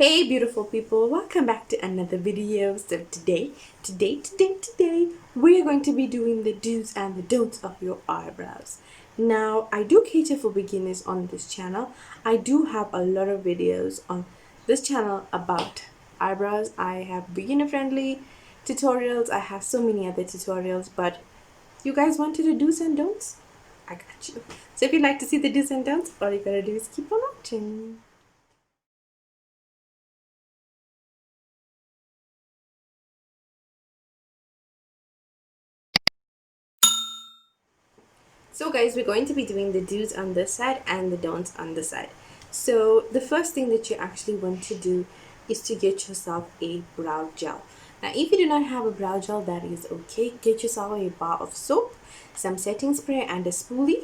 Hey beautiful people, welcome back to another video. So today we are going to be doing the do's and the don'ts of your eyebrows. Now I do cater for beginners on this channel. I do have a lot of videos on this channel about eyebrows. I have beginner friendly tutorials, I have so many other tutorials, but you guys wanted the do's and don'ts? I got you. So if you'd like to see the do's and don'ts, all you gotta do is keep on watching. So guys, we're going to be doing the do's on this side and the don'ts on this side. So the first thing that you actually want to do is to get yourself a brow gel. Now if you do not have a brow gel, that is okay. Get yourself a bar of soap, some setting spray and a spoolie,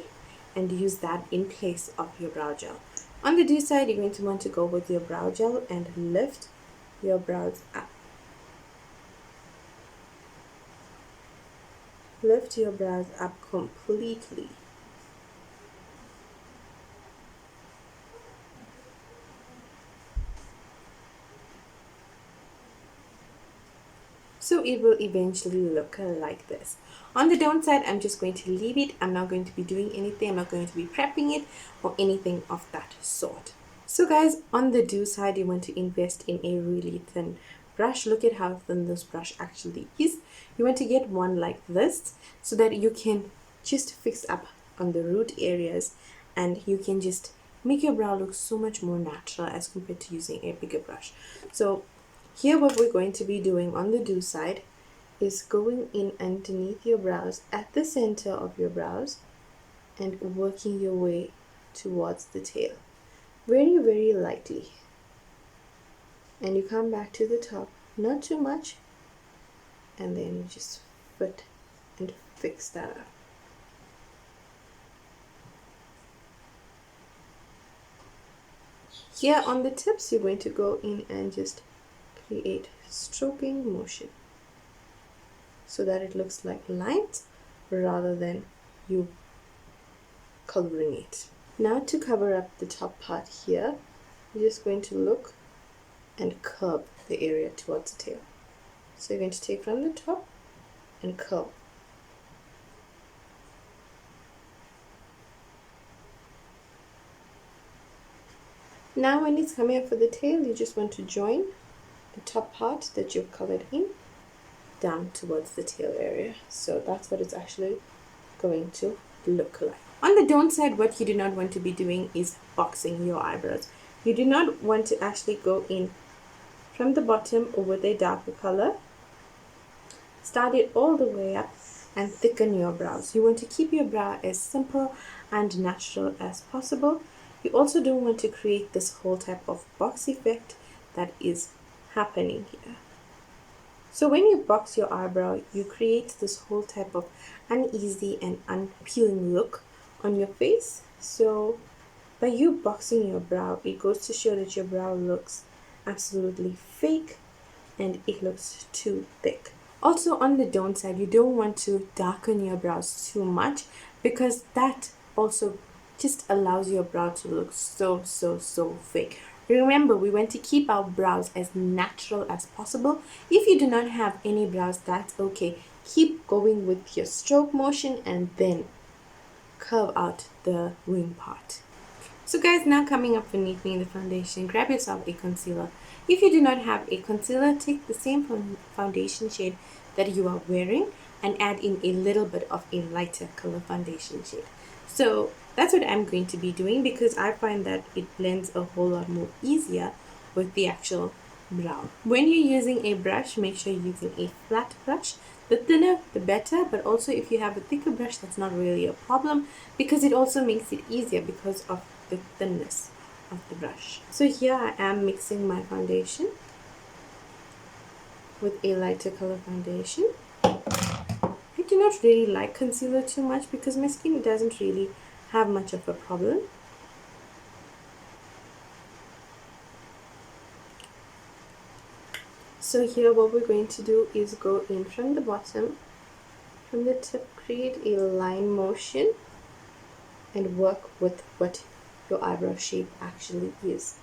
and use that in place of your brow gel. On the do side, you're going to want to go with your brow gel and lift your brows up. Lift your brows up completely. So it will eventually look like this. On the down side, I'm just going to leave it. I'm not going to be doing anything. I'm not going to be prepping it or anything of that sort. So guys, on the do side, you want to invest in a really thin brush. Look at how thin this brush actually is. You want to get one like this so that you can just fix up on the root areas and you can just make your brow look so much more natural as compared to using a bigger brush. So here what we're going to be doing on the do side is going in underneath your brows at the center of your brows and working your way towards the tail. Very, very lightly. And you come back to the top, not too much, and then you just fit and fix that up. Here on the tips, you're going to go in and just create stroking motion so that it looks like lines rather than you coloring it. Now to cover up the top part here, you're just going to look and curve the area towards the tail. So you're going to take from the top and curve. Now when it's coming up for the tail, you just want to join the top part that you've colored in down towards the tail area. So that's what it's actually going to look like. On the don't side, what you do not want to be doing is boxing your eyebrows. You do not want to actually go in from the bottom with a darker color. Start it all the way up and thicken your brows. You want to keep your brow as simple and natural as possible. You also don't want to create this whole type of box effect that is happening here. So when you box your eyebrow, you create this whole type of uneasy and unappealing look on your face. So by you boxing your brow, it goes to show that your brow looks absolutely fake and it looks too thick. Also on the don't side, you don't want to darken your brows too much because that also just allows your brow to look so fake. Remember, we want to keep our brows as natural as possible. If you do not have any brows, that's okay. Keep going with your stroke motion and then curve out the wing part. So guys, now coming up beneath me in the foundation, grab yourself a concealer. If you do not have a concealer, take the same foundation shade that you are wearing and add in a little bit of a lighter color foundation shade. So that's what I'm going to be doing because I find that it blends a whole lot more easier with the actual brow. When you're using a brush, make sure you're using a flat brush. The thinner the better, but also if you have a thicker brush, that's not really a problem because it also makes it easier because of the thinness of the brush. So here I am mixing my foundation with a lighter color foundation. I do not really like concealer too much because my skin doesn't really have much of a problem. So here what we're going to do is go in from the bottom, from the tip, create a line motion and work with what your eyebrow shape actually is.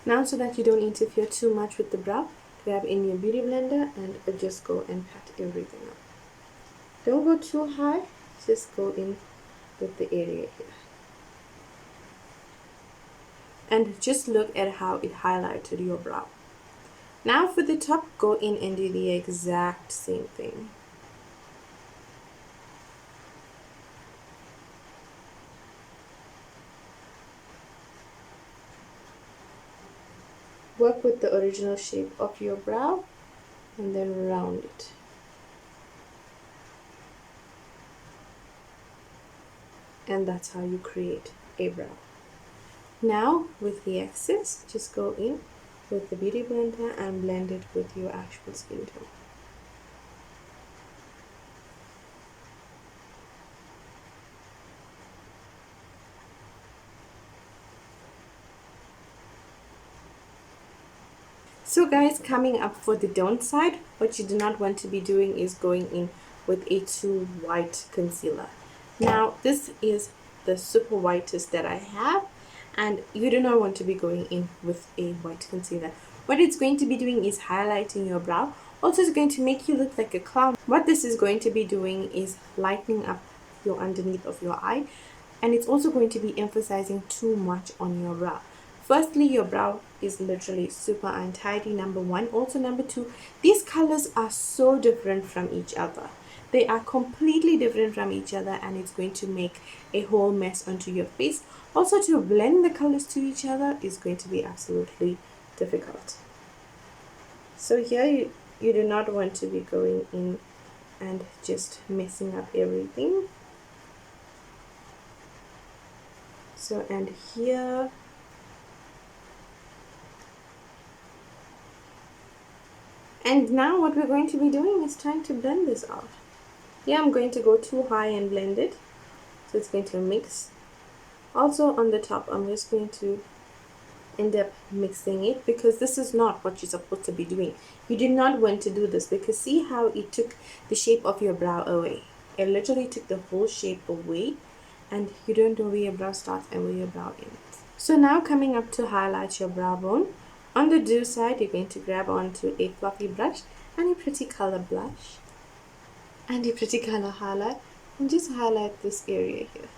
Now, so that you don't interfere too much with the brow, grab in your beauty blender and just go and pat everything up. Don't go too high, just go in with the area here. And just look at how it highlighted your brow. Now for the top, go in and do the exact same thing. Work with the original shape of your brow and then round it. And that's how you create a brow. Now with the excess, just go in with the beauty blender and blend it with your actual skin tone. So guys, coming up for the don't side, what you do not want to be doing is going in with a too white concealer. Now this is the super whitest that I have, and you do not want to be going in with a white concealer. What it's going to be doing is highlighting your brow. Also, it's going to make you look like a clown. What this is going to be doing is lightening up your underneath of your eye, and it's also going to be emphasizing too much on your brow. Firstly, your brow is literally super untidy, number one. Also, number two, these colors are so different from each other. They are completely different from each other, and it's going to make a whole mess onto your face. Also, to blend the colors to each other is going to be absolutely difficult. So here you do not want to be going in and just messing up everything. So, and here, and now what we're going to be doing is trying to blend this out. Here I'm going to go too high and blend it, so it's going to mix. Also on the top, I'm just going to end up mixing it, because this is not what you're supposed to be doing. You did not want to do this, because see how it took the shape of your brow away. It literally took the whole shape away, and you don't know where your brow starts and where your brow ends. So now coming up to highlight your brow bone, on the do side, you're going to grab onto a fluffy brush and a pretty color blush and a pretty color highlight, and just highlight this area here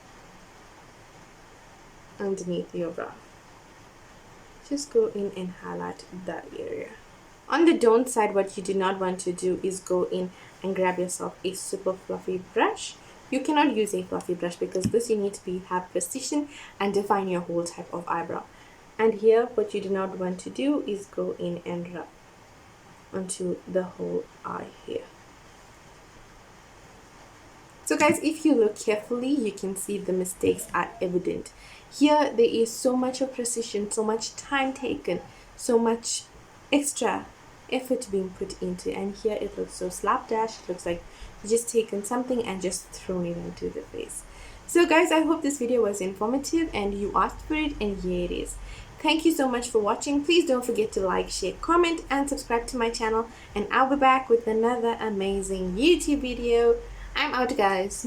underneath your brow. Just go in and highlight that area. On the don't side, what you do not want to do is go in and grab yourself a super fluffy brush. You cannot use a fluffy brush, because this you need to have precision and define your whole type of eyebrow. And here what you do not want to do is go in and rub onto the whole eye here. So guys, if you look carefully, you can see the mistakes are evident. Here there is so much of precision, so much time taken, so much extra effort being put into, and here it looks so slapdash. It looks like you just taken something and just thrown it into the face. So guys, I hope this video was informative and you asked for it, and here it is. Thank you so much for watching. Please don't forget to like, share, comment, and subscribe to my channel, and I'll be back with another amazing YouTube video. I'm out, guys.